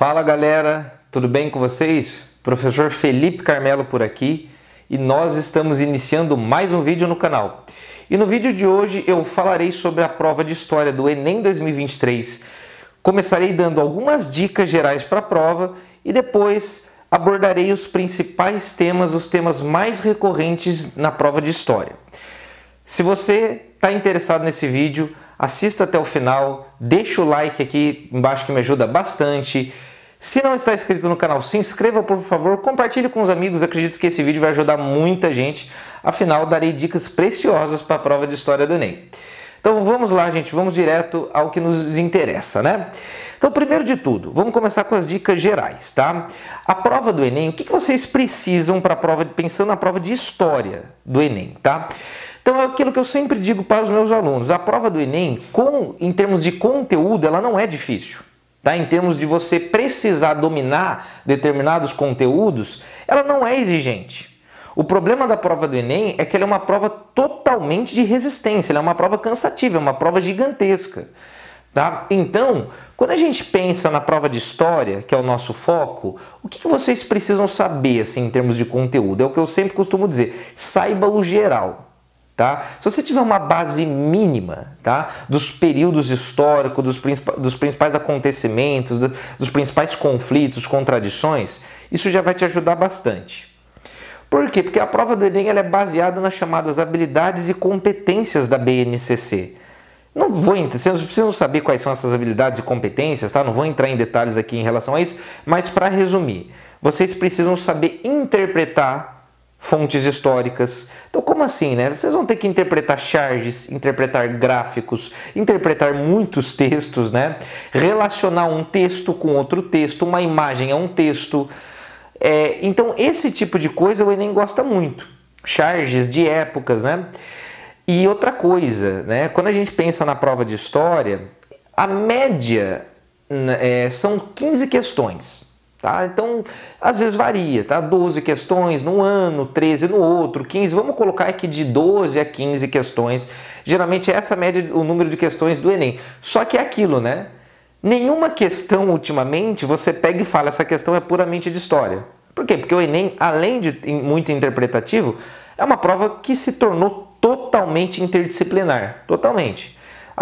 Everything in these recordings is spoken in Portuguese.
Fala galera, tudo bem com vocês? Professor Felipe Carmelo por aqui e nós estamos iniciando mais um vídeo no canal. E no vídeo de hoje eu falarei sobre a prova de História do Enem 2023. Começarei dando algumas dicas gerais para a prova e depois abordarei os principais temas, os temas mais recorrentes na prova de História. Se você está interessado nesse vídeo, assista até o final, deixa o like aqui embaixo que me ajuda bastante. Se não está inscrito no canal, se inscreva por favor, compartilhe com os amigos, acredito que esse vídeo vai ajudar muita gente, afinal darei dicas preciosas para a prova de História do Enem. Então vamos lá gente, vamos direto ao que nos interessa, né? Então primeiro de tudo, vamos começar com as dicas gerais, tá? A prova do Enem, o que vocês precisam para a prova, pensando na prova de História do Enem, tá? Então é aquilo que eu sempre digo para os meus alunos, a prova do Enem, em termos de conteúdo, ela não é difícil. Tá? Em termos de você precisar dominar determinados conteúdos, ela não é exigente. O problema da prova do Enem é que ela é uma prova totalmente de resistência, ela é uma prova cansativa, é uma prova gigantesca. Tá? Então, quando a gente pensa na prova de História, que é o nosso foco, o que vocês precisam saber assim, em termos de conteúdo? É o que eu sempre costumo dizer, saiba o geral. Tá? Se você tiver uma base mínima, tá? Dos períodos históricos, dos principais acontecimentos, dos principais conflitos, contradições, isso já vai te ajudar bastante. Por quê? Porque a prova do Enem ela é baseada nas chamadas habilidades e competências da BNCC. Vocês precisam saber quais são essas habilidades e competências, tá? Não vou entrar em detalhes aqui em relação a isso, mas para resumir, vocês precisam saber interpretar fontes históricas. Então como assim, né? Vocês vão ter que interpretar charges, interpretar gráficos, interpretar muitos textos, né? Relacionar um texto com outro texto, uma imagem a um texto. Então esse tipo de coisa o Enem gosta muito. Charges de épocas, né? E outra coisa, né? Quando a gente pensa na prova de História, a média são 15 questões. Tá? Então, às vezes varia, tá? 12 questões num ano, 13 no outro, 15, vamos colocar aqui de 12 a 15 questões. Geralmente é essa média, o número de questões do Enem. Só que é aquilo, né? Nenhuma questão ultimamente você pega e fala, essa questão é puramente de História. Por quê? Porque o Enem, além de muito interpretativo, é uma prova que se tornou totalmente interdisciplinar, totalmente.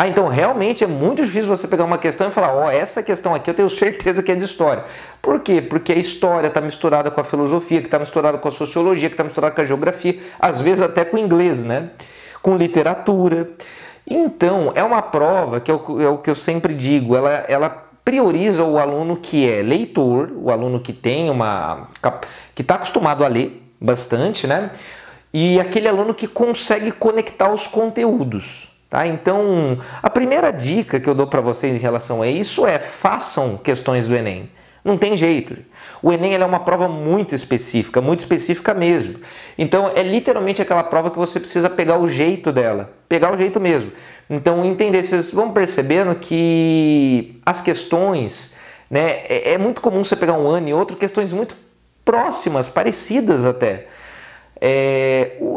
Então realmente é muito difícil você pegar uma questão e falar, essa questão aqui eu tenho certeza que é de História. Por quê? Porque a História está misturada com a Filosofia, que está misturada com a Sociologia, que está misturada com a Geografia, às vezes até com o Inglês, né? Com Literatura. Então é uma prova que é o que eu sempre digo, ela prioriza o aluno que é leitor, o aluno que tem que está acostumado a ler bastante, né? E aquele aluno que consegue conectar os conteúdos. Tá? Então, a primeira dica que eu dou para vocês em relação a isso é façam questões do Enem. Não tem jeito. O Enem é uma prova muito específica mesmo. Então, é literalmente aquela prova que você precisa pegar o jeito dela, pegar o jeito mesmo. Então, entender, vocês vão percebendo que as questões, né, é muito comum você pegar um ano e outro, questões muito próximas, parecidas até.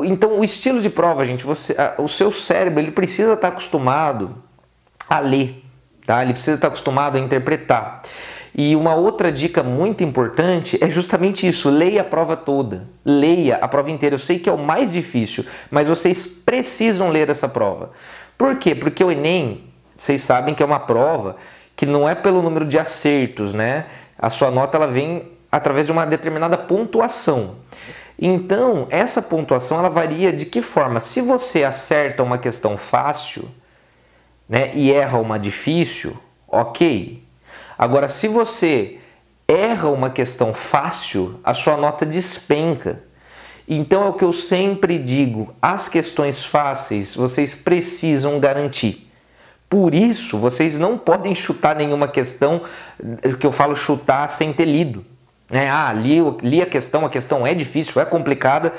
Então o estilo de prova, gente, o seu cérebro ele precisa estar acostumado a ler, tá? Ele precisa estar acostumado a interpretar. E uma outra dica muito importante é justamente isso, leia a prova toda, leia a prova inteira. Eu sei que é o mais difícil, mas vocês precisam ler essa prova. Por quê? Porque o Enem, vocês sabem que é uma prova que não é pelo número de acertos, né? A sua nota ela vem através de uma determinada pontuação. Então, essa pontuação ela varia de que forma? Se você acerta uma questão fácil, né, e erra uma difícil, ok. Agora, se você erra uma questão fácil, a sua nota despenca. Então, é o que eu sempre digo, as questões fáceis vocês precisam garantir. Por isso, vocês não podem chutar nenhuma questão, que eu falo chutar sem ter lido. Li a questão é difícil, é complicada,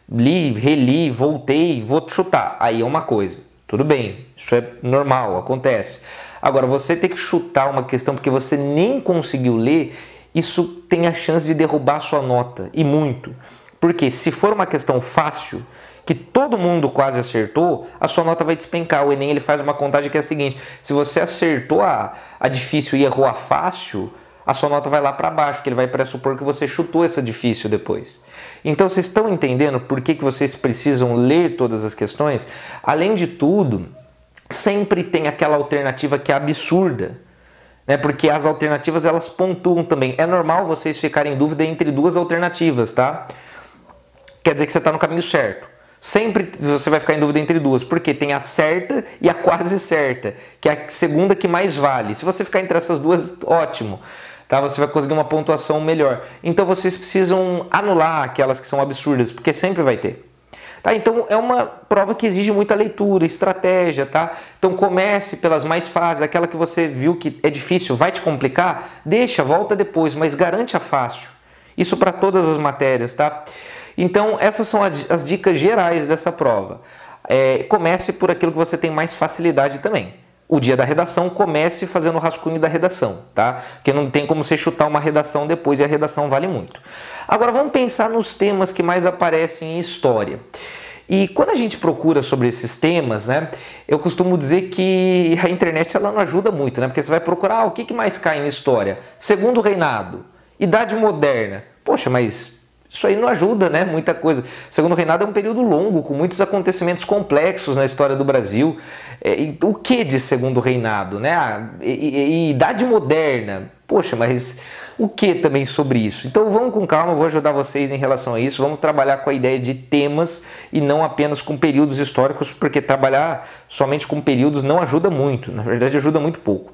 li, reli, voltei, vou chutar. Aí é uma coisa, tudo bem, isso é normal, acontece. Agora, você ter que chutar uma questão porque você nem conseguiu ler, isso tem a chance de derrubar a sua nota, e muito. Porque se for uma questão fácil, que todo mundo quase acertou, a sua nota vai despencar. O Enem ele faz uma contagem que é a seguinte, se você acertou a difícil e errou a fácil, a sua nota vai lá para baixo, porque ele vai pressupor que você chutou essa difícil depois. Então vocês estão entendendo por que vocês precisam ler todas as questões? Além de tudo, sempre tem aquela alternativa que é absurda, né? Porque as alternativas elas pontuam também. É normal vocês ficarem em dúvida entre duas alternativas, tá? Quer dizer que você está no caminho certo. Sempre você vai ficar em dúvida entre duas, porque tem a certa e a quase certa, que é a segunda que mais vale. Se você ficar entre essas duas, ótimo, tá? Você vai conseguir uma pontuação melhor. Então vocês precisam anular aquelas que são absurdas, porque sempre vai ter. Tá? Então é uma prova que exige muita leitura, estratégia, tá? Então comece pelas mais fáceis, aquela que você viu que é difícil, vai te complicar, deixa, volta depois, mas garante a fácil. Isso para todas as matérias, tá? Então essas são as dicas gerais dessa prova. Comece por aquilo que você tem mais facilidade também. O dia da redação, comece fazendo o rascunho da redação, tá? Porque não tem como você chutar uma redação depois e a redação vale muito. Agora vamos pensar nos temas que mais aparecem em história. E quando a gente procura sobre esses temas, né, eu costumo dizer que a internet ela não ajuda muito, né? Porque você vai procurar o que mais cai em história? Segundo Reinado, Idade Moderna. Poxa, mas isso aí não ajuda, né? Muita coisa. Segundo Reinado é um período longo, com muitos acontecimentos complexos na história do Brasil. O que de Segundo Reinado, né? Idade Moderna. Poxa, mas o que também sobre isso? Então vamos com calma, eu vou ajudar vocês em relação a isso. Vamos trabalhar com a ideia de temas e não apenas com períodos históricos, porque trabalhar somente com períodos não ajuda muito. Na verdade, ajuda muito pouco.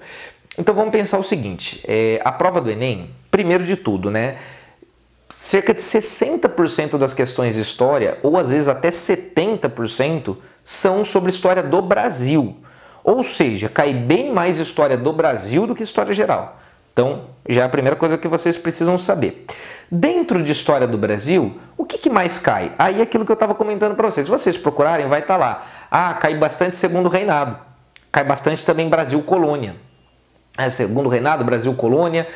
Então vamos pensar o seguinte, a prova do Enem, primeiro de tudo, né? Cerca de 60% das questões de história, ou às vezes até 70%, são sobre história do Brasil. Ou seja, cai bem mais história do Brasil do que história geral. Então, já é a primeira coisa que vocês precisam saber. Dentro de história do Brasil, o que mais cai? Aí é aquilo que eu estava comentando para vocês. Se vocês procurarem, vai estar lá. Cai bastante Segundo Reinado. Cai bastante também Brasil Colônia. Segundo Reinado, Brasil Colônia.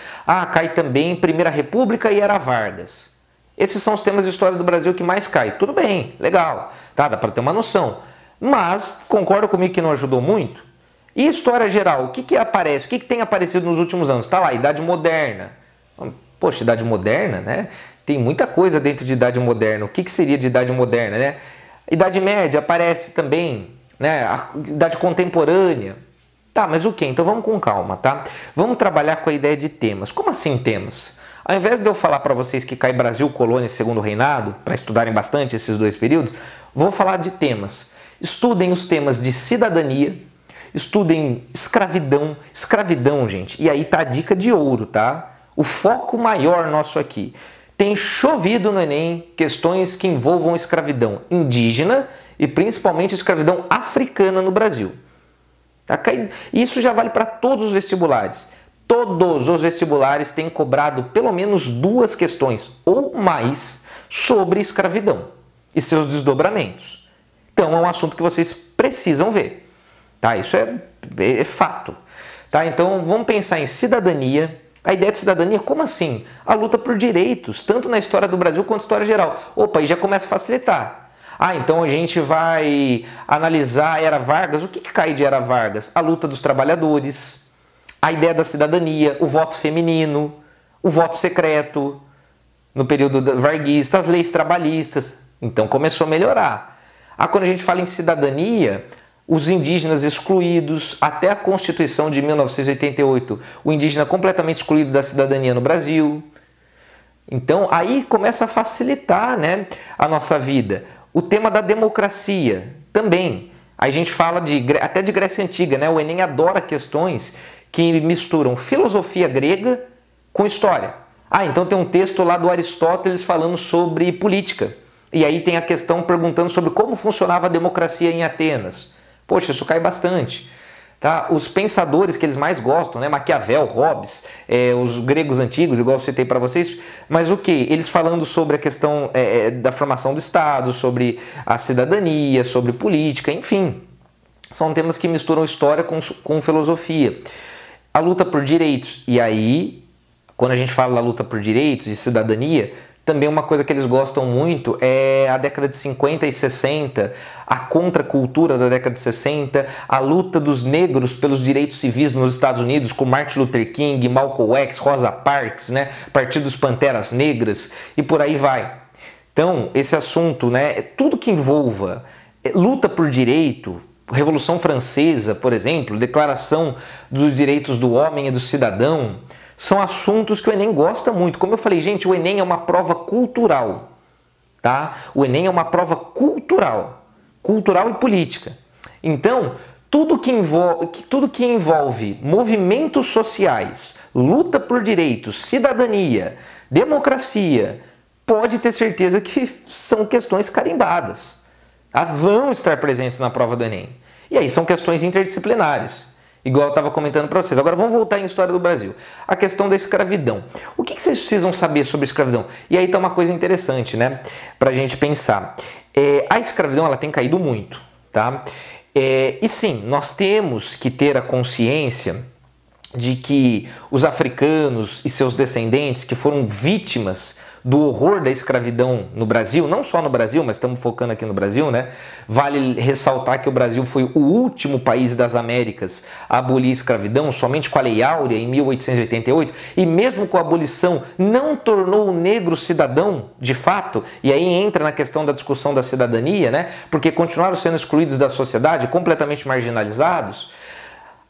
Cai também Primeira República e Era Vargas. Esses são os temas de história do Brasil que mais cai. Tudo bem, legal, tá? Dá para ter uma noção. Mas, concorda comigo que não ajudou muito? E história geral, o que aparece? O que tem aparecido nos últimos anos? Tá lá, Idade Moderna. Poxa, Idade Moderna, né? Tem muita coisa dentro de Idade Moderna. O que seria de Idade Moderna, né? Idade Média aparece também, né? A Idade Contemporânea. Tá, mas o que? Então vamos com calma, tá? Vamos trabalhar com a ideia de temas. Como assim temas? Ao invés de eu falar para vocês que cai Brasil, Colônia e Segundo Reinado, para estudarem bastante esses dois períodos, vou falar de temas. Estudem os temas de cidadania, estudem escravidão. Escravidão, gente, e aí tá a dica de ouro, tá? O foco maior nosso aqui. Tem chovido no Enem questões que envolvam escravidão indígena e principalmente escravidão africana no Brasil. Isso já vale para todos os vestibulares. Todos os vestibulares têm cobrado pelo menos duas questões ou mais sobre escravidão e seus desdobramentos. Então é um assunto que vocês precisam ver. Tá? Isso é fato. Tá? Então vamos pensar em cidadania. A ideia de cidadania, como assim? A luta por direitos, tanto na história do Brasil quanto na história geral. Opa, aí já começa a facilitar. Então a gente vai analisar a Era Vargas. O que cai de Era Vargas? A luta dos trabalhadores, a ideia da cidadania, o voto feminino, o voto secreto no período varguista, as leis trabalhistas. Então começou a melhorar. Quando a gente fala em cidadania, os indígenas excluídos, até a Constituição de 1988, o indígena completamente excluído da cidadania no Brasil. Então aí começa a facilitar, né, a nossa vida. O tema da democracia também. Aí a gente fala até de Grécia Antiga, né? O Enem adora questões que misturam filosofia grega com história. Então tem um texto lá do Aristóteles falando sobre política. E aí tem a questão perguntando sobre como funcionava a democracia em Atenas. Poxa, isso cai bastante. Tá? Os pensadores que eles mais gostam, né? Maquiavel, Hobbes, os gregos antigos, igual eu citei para vocês, mas o que? Eles falando sobre a questão da formação do Estado, sobre a cidadania, sobre política, enfim. São temas que misturam história com filosofia. A luta por direitos, e aí, quando a gente fala da luta por direitos e cidadania, também uma coisa que eles gostam muito é a década de 50 e 60, a contracultura da década de 60, a luta dos negros pelos direitos civis nos Estados Unidos, com Martin Luther King, Malcolm X, Rosa Parks, né, Partido dos Panteras Negras e por aí vai. Então, esse assunto, né, tudo que envolva luta por direito, Revolução Francesa, por exemplo, Declaração dos Direitos do Homem e do Cidadão, são assuntos que o Enem gosta muito. Como eu falei, gente, o Enem é uma prova cultural, tá? O Enem é uma prova cultural e política. Então, tudo que envolve movimentos sociais, luta por direitos, cidadania, democracia, pode ter certeza que são questões carimbadas. Vão estar presentes na prova do Enem. E aí são questões interdisciplinares, igual eu estava comentando para vocês. Agora vamos voltar em História do Brasil. A questão da escravidão. O que vocês precisam saber sobre escravidão? E aí está uma coisa interessante, né, para a gente pensar. A escravidão ela tem caído muito, tá? E sim, nós temos que ter a consciência de que os africanos e seus descendentes que foram vítimas do horror da escravidão no Brasil, não só no Brasil, mas estamos focando aqui no Brasil, né? Vale ressaltar que o Brasil foi o último país das Américas a abolir a escravidão, somente com a Lei Áurea em 1888, e mesmo com a abolição não tornou o negro cidadão de fato, e aí entra na questão da discussão da cidadania, né? Porque continuaram sendo excluídos da sociedade, completamente marginalizados.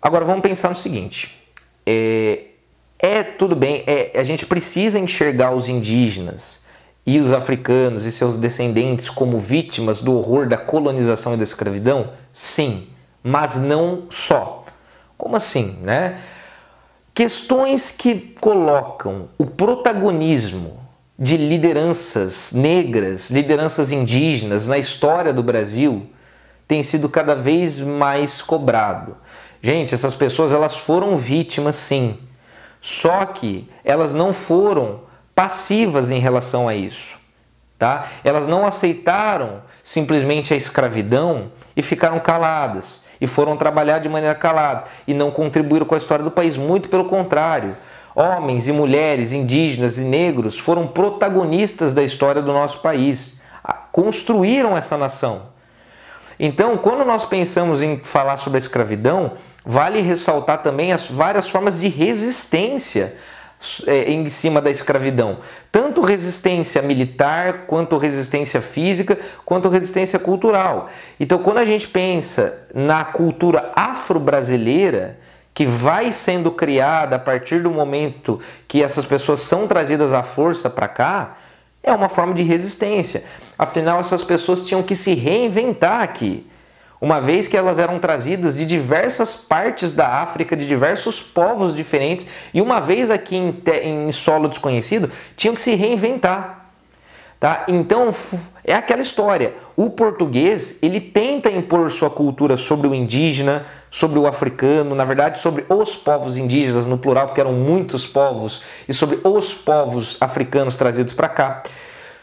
Agora vamos pensar no seguinte, tudo bem, a gente precisa enxergar os indígenas e os africanos e seus descendentes como vítimas do horror da colonização e da escravidão? Sim, mas não só. Como assim, né? Questões que colocam o protagonismo de lideranças negras, lideranças indígenas na história do Brasil tem sido cada vez mais cobrado. Gente, essas pessoas elas foram vítimas, sim. Só que elas não foram passivas em relação a isso, tá? Elas não aceitaram simplesmente a escravidão e ficaram caladas, e foram trabalhar de maneira calada, e não contribuíram com a história do país, muito pelo contrário. Homens e mulheres, indígenas e negros foram protagonistas da história do nosso país, construíram essa nação. Então, quando nós pensamos em falar sobre a escravidão, vale ressaltar também as várias formas de resistência em cima da escravidão. Tanto resistência militar, quanto resistência física, quanto resistência cultural. Então, quando a gente pensa na cultura afro-brasileira, que vai sendo criada a partir do momento que essas pessoas são trazidas à força para cá, é uma forma de resistência. Afinal, essas pessoas tinham que se reinventar aqui, uma vez que elas eram trazidas de diversas partes da África, de diversos povos diferentes, e uma vez aqui em solo desconhecido, tinham que se reinventar. Tá? Então, é aquela história. O português, ele tenta impor sua cultura sobre o indígena, sobre o africano, na verdade sobre os povos indígenas no plural, porque eram muitos povos, e sobre os povos africanos trazidos para cá.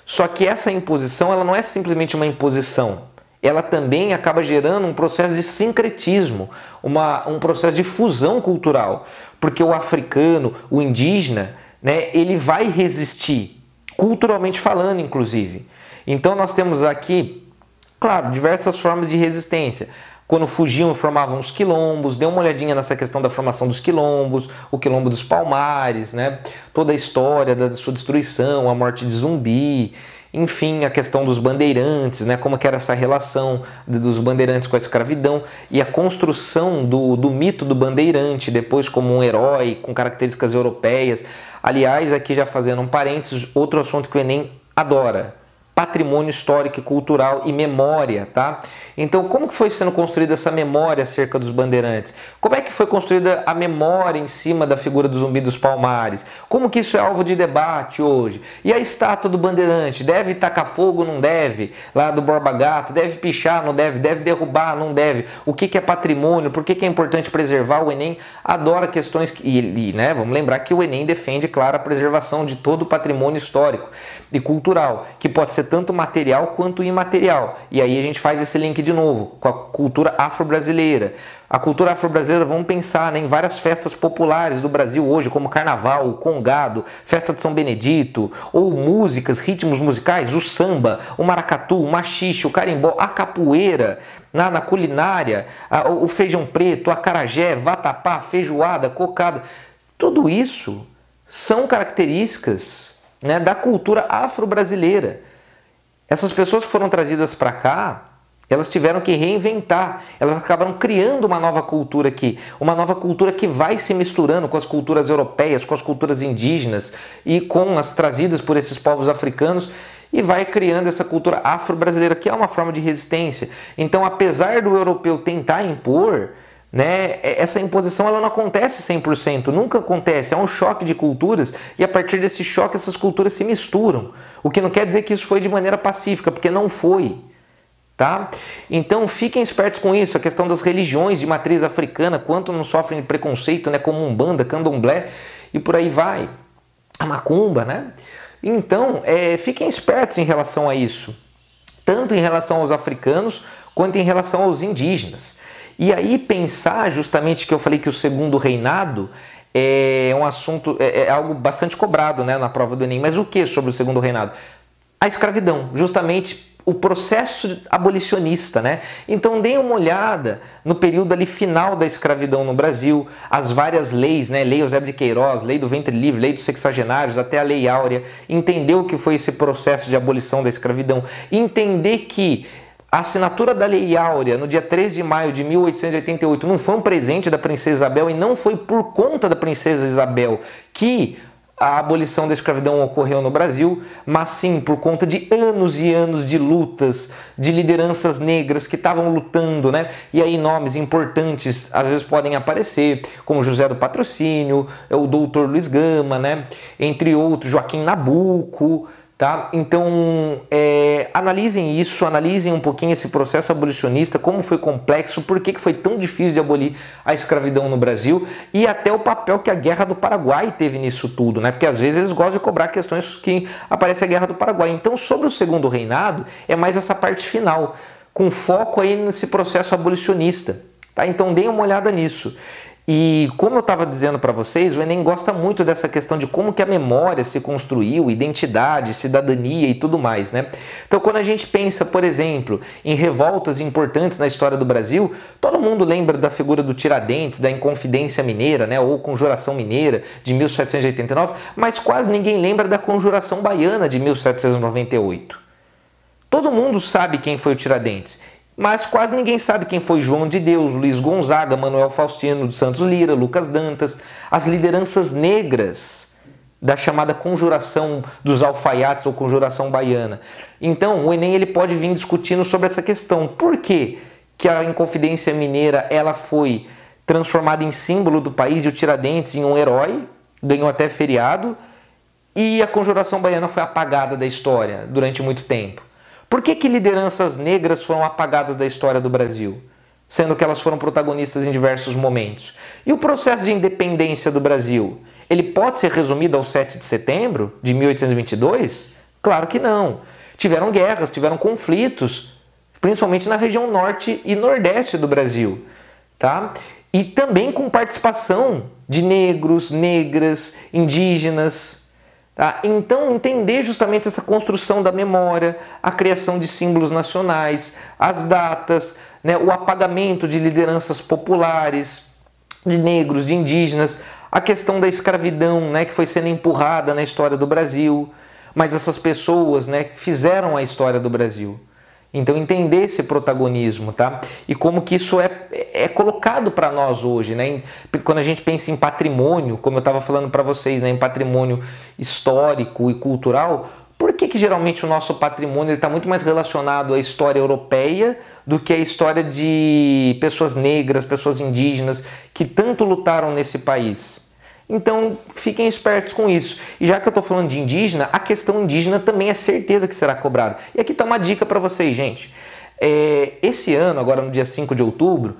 Só que essa imposição, ela não é simplesmente uma imposição, ela também acaba gerando um processo de sincretismo, um processo de fusão cultural, porque o africano, o indígena, né, ele vai resistir, culturalmente falando, inclusive. Então nós temos aqui, claro, diversas formas de resistência. Quando fugiam, formavam os quilombos. Dê uma olhadinha nessa questão da formação dos quilombos, o quilombo dos Palmares, né? Toda a história da sua destruição, a morte de Zumbi, enfim, a questão dos bandeirantes, né? Como que era essa relação dos bandeirantes com a escravidão e a construção do mito do bandeirante, depois como um herói com características europeias. Aliás, aqui já fazendo um parênteses, outro assunto que o Enem adora: patrimônio histórico e cultural e memória, tá? Então, como que foi sendo construída essa memória acerca dos bandeirantes? Como é que foi construída a memória em cima da figura do Zumbi dos Palmares? Como que isso é alvo de debate hoje? E a estátua do bandeirante? Deve tacar fogo? Não deve? Lá do Borba Gato? Deve pichar? Não deve? Deve derrubar? Não deve? O que é patrimônio? Por que é importante preservar? O Enem adora questões né, vamos lembrar que o Enem defende, claro, a preservação de todo o patrimônio histórico e cultural, que pode ser tanto material quanto imaterial. E aí a gente faz esse link de novo com a cultura afro-brasileira. A cultura afro-brasileira, vamos pensar, né, em várias festas populares do Brasil hoje, como Carnaval, o Congado, Festa de São Benedito, ou músicas, ritmos musicais, o samba, o maracatu, o maxixe, o carimbó, a capoeira, na culinária, o feijão preto, o acarajé, vatapá, feijoada, cocada. Tudo isso são características, né, da cultura afro-brasileira. Essas pessoas que foram trazidas para cá, elas tiveram que reinventar, elas acabaram criando uma nova cultura aqui, uma nova cultura que vai se misturando com as culturas europeias, com as culturas indígenas e com as trazidas por esses povos africanos e vai criando essa cultura afro-brasileira, que é uma forma de resistência. Então, apesar do europeu tentar impor, né, essa imposição ela não acontece 100%, nunca acontece, é um choque de culturas e a partir desse choque essas culturas se misturam, o que não quer dizer que isso foi de maneira pacífica, porque não foi. Tá? Então fiquem espertos com isso, a questão das religiões de matriz africana, quanto não sofrem de preconceito, né, como Umbanda, Candomblé e por aí vai, a Macumba, né? Então fiquem espertos em relação a isso, tanto em relação aos africanos quanto em relação aos indígenas. E aí pensar justamente que eu falei que o segundo reinado é um assunto, é algo bastante cobrado, né, na prova do Enem, mas o que sobre o segundo reinado? A escravidão, justamente o processo abolicionista, né? Então deem uma olhada no período ali final da escravidão no Brasil, as várias leis, né? Lei Eusébio de Queiroz, Lei do Ventre Livre, Lei dos Sexagenários, até a Lei Áurea, entender o que foi esse processo de abolição da escravidão, entender que a assinatura da Lei Áurea no dia 3 de maio de 1888 não foi um presente da Princesa Isabel e não foi por conta da Princesa Isabel que a abolição da escravidão ocorreu no Brasil, mas sim por conta de anos e anos de lutas, de lideranças negras que estavam lutando, né? E aí nomes importantes às vezes podem aparecer, como José do Patrocínio, o doutor Luiz Gama, né? Entre outros, Joaquim Nabuco, tá? Então, analisem isso, analisem um pouquinho esse processo abolicionista, como foi complexo, por que foi tão difícil de abolir a escravidão no Brasil e até o papel que a Guerra do Paraguai teve nisso tudo, né? Porque às vezes eles gostam de cobrar questões que aparece a Guerra do Paraguai. Então, sobre o segundo reinado, é mais essa parte final, com foco aí nesse processo abolicionista, tá? Então, deem uma olhada nisso. E como eu estava dizendo para vocês, o Enem gosta muito dessa questão de como que a memória se construiu, identidade, cidadania e tudo mais, né? Então quando a gente pensa, por exemplo, em revoltas importantes na história do Brasil, todo mundo lembra da figura do Tiradentes, da Inconfidência Mineira, né? Ou Conjuração Mineira de 1789, mas quase ninguém lembra da Conjuração Baiana de 1798. Todo mundo sabe quem foi o Tiradentes, mas quase ninguém sabe quem foi João de Deus, Luiz Gonzaga, Manuel Faustino dos Santos Lira, Lucas Dantas, as lideranças negras da chamada Conjuração dos Alfaiates ou Conjuração Baiana. Então o Enem ele pode vir discutindo sobre essa questão. Por que que a Inconfidência Mineira ela foi transformada em símbolo do país e o Tiradentes em um herói, ganhou até feriado, e a Conjuração Baiana foi apagada da história durante muito tempo? Por que que lideranças negras foram apagadas da história do Brasil, sendo que elas foram protagonistas em diversos momentos? E o processo de independência do Brasil, ele pode ser resumido ao 7 de setembro de 1822? Claro que não. Tiveram guerras, tiveram conflitos, principalmente na região norte e nordeste do Brasil, tá? E também com participação de negros, negras, indígenas. Tá? Então, entender justamente essa construção da memória, a criação de símbolos nacionais, as datas, né, o apagamento de lideranças populares, de negros, de indígenas, a questão da escravidão, né, que foi sendo empurrada na história do Brasil, mas essas pessoas, né, fizeram a história do Brasil. Então entender esse protagonismo, tá? E como que isso é colocado para nós hoje, né? Quando a gente pensa em patrimônio, como eu estava falando para vocês, né? Em patrimônio histórico e cultural, por que geralmente o nosso patrimônio está muito mais relacionado à história europeia do que à história de pessoas negras, pessoas indígenas que tanto lutaram nesse país? Então, fiquem espertos com isso. E já que eu estou falando de indígena, a questão indígena também é certeza que será cobrada. E aqui está uma dica para vocês, gente. Esse ano, agora no dia 5 de outubro,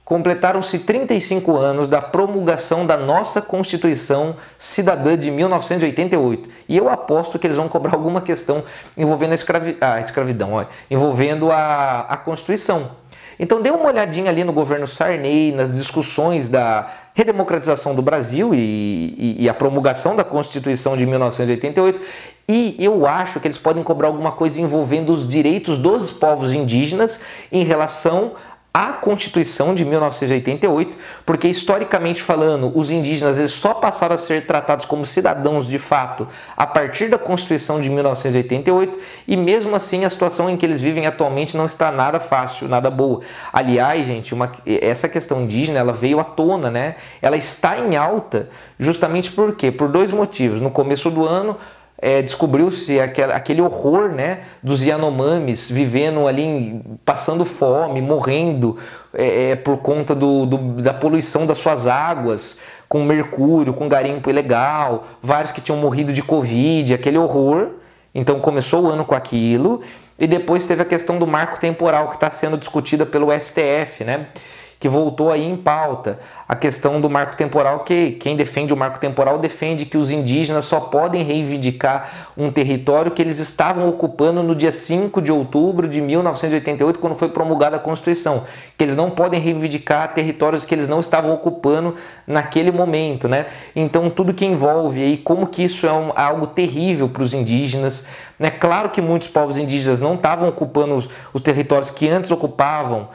completaram-se 35 anos da promulgação da nossa Constituição Cidadã de 1988. E eu aposto que eles vão cobrar alguma questão envolvendo a escravidão, ó, envolvendo a Constituição. Então dê uma olhadinha ali no governo Sarney, nas discussões da redemocratização do Brasil e a promulgação da Constituição de 1988, e eu acho que eles podem cobrar alguma coisa envolvendo os direitos dos povos indígenas em relação à Constituição de 1988, porque historicamente falando, os indígenas eles só passaram a ser tratados como cidadãos de fato a partir da Constituição de 1988, e mesmo assim a situação em que eles vivem atualmente não está nada fácil, nada boa. Aliás, gente, essa questão indígena ela veio à tona, né? Ela está em alta justamente por quê? Por dois motivos. No começo do ano, descobriu-se aquele horror, né, dos Yanomamis vivendo ali, passando fome, morrendo por conta da poluição das suas águas, com mercúrio, com garimpo ilegal, vários que tinham morrido de Covid, aquele horror. Então começou o ano com aquilo, e depois teve a questão do marco temporal que está sendo discutida pelo STF, né, que voltou aí em pauta. A questão do marco temporal, que quem defende o marco temporal defende que os indígenas só podem reivindicar um território que eles estavam ocupando no dia 5 de outubro de 1988, quando foi promulgada a Constituição, que eles não podem reivindicar territórios que eles não estavam ocupando naquele momento, né? Então tudo que envolve aí, como que isso é algo terrível para os indígenas, né? Claro que muitos povos indígenas não estavam ocupando os territórios que antes ocupavam,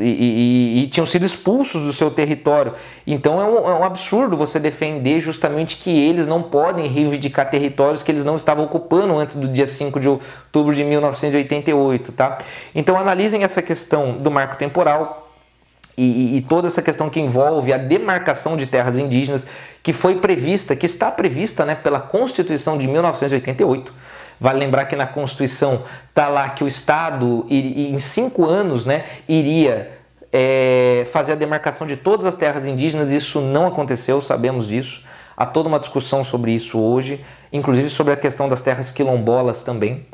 e tinham sido expulsos do seu território. Então é um absurdo você defender justamente que eles não podem reivindicar territórios que eles não estavam ocupando antes do dia 5 de outubro de 1988, tá? Então analisem essa questão do marco temporal e toda essa questão que envolve a demarcação de terras indígenas, que foi prevista, que está prevista, né, pela Constituição de 1988. Vale lembrar que na Constituição está lá que o Estado, em 5 anos, né, iria fazer a demarcação de todas as terras indígenas. Isso não aconteceu, sabemos disso. Há toda uma discussão sobre isso hoje, inclusive sobre a questão das terras quilombolas também.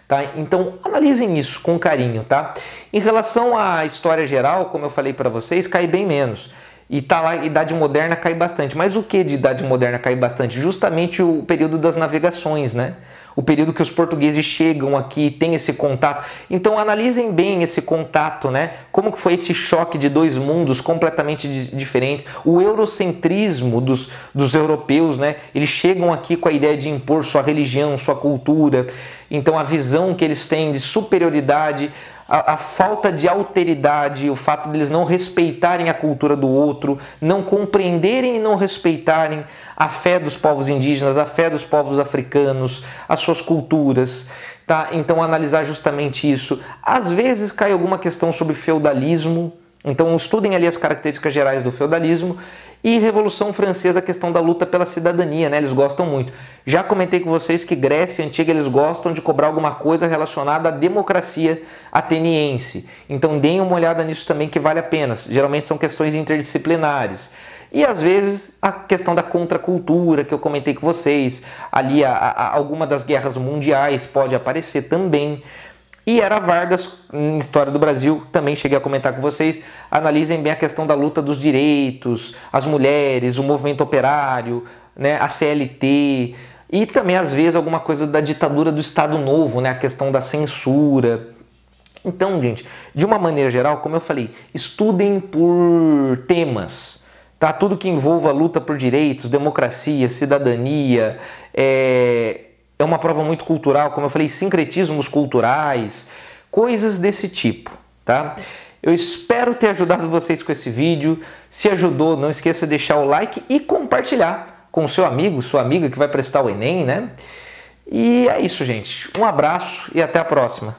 Tá? Então analisem isso com carinho. Tá? Em relação à história geral, como eu falei para vocês, cai bem menos. E tá lá, Idade Moderna cai bastante. Mas o que de Idade Moderna cai bastante? Justamente o período das navegações, né? O período que os portugueses chegam aqui, tem esse contato. Então analisem bem esse contato, né? Como que foi esse choque de dois mundos completamente diferentes. O eurocentrismo dos europeus, né? Eles chegam aqui com a ideia de impor sua religião, sua cultura. Então a visão que eles têm de superioridade, a falta de alteridade, o fato de eles não respeitarem a cultura do outro, não compreenderem e não respeitarem a fé dos povos indígenas, a fé dos povos africanos, as suas culturas, tá? Então analisar justamente isso. Às vezes cai alguma questão sobre feudalismo, então estudem ali as características gerais do feudalismo. E Revolução Francesa, a questão da luta pela cidadania, né? Eles gostam muito. Já comentei com vocês que Grécia Antiga, eles gostam de cobrar alguma coisa relacionada à democracia ateniense. Então deem uma olhada nisso também, que vale a pena. Geralmente são questões interdisciplinares. E às vezes a questão da contracultura, que eu comentei com vocês. Ali alguma das guerras mundiais pode aparecer também. E Era Vargas, em História do Brasil, também cheguei a comentar com vocês. Analisem bem a questão da luta dos direitos, as mulheres, o movimento operário, né, a CLT, e também às vezes alguma coisa da ditadura do Estado Novo, né, a questão da censura. Então, gente, de uma maneira geral, como eu falei, estudem por temas. Tá? Tudo que envolva a luta por direitos, democracia, cidadania, é uma prova muito cultural, como eu falei, sincretismos culturais, coisas desse tipo, tá? Eu espero ter ajudado vocês com esse vídeo. Se ajudou, não esqueça de deixar o like e compartilhar com o seu amigo, sua amiga que vai prestar o Enem, né? E é isso, gente. Um abraço e até a próxima.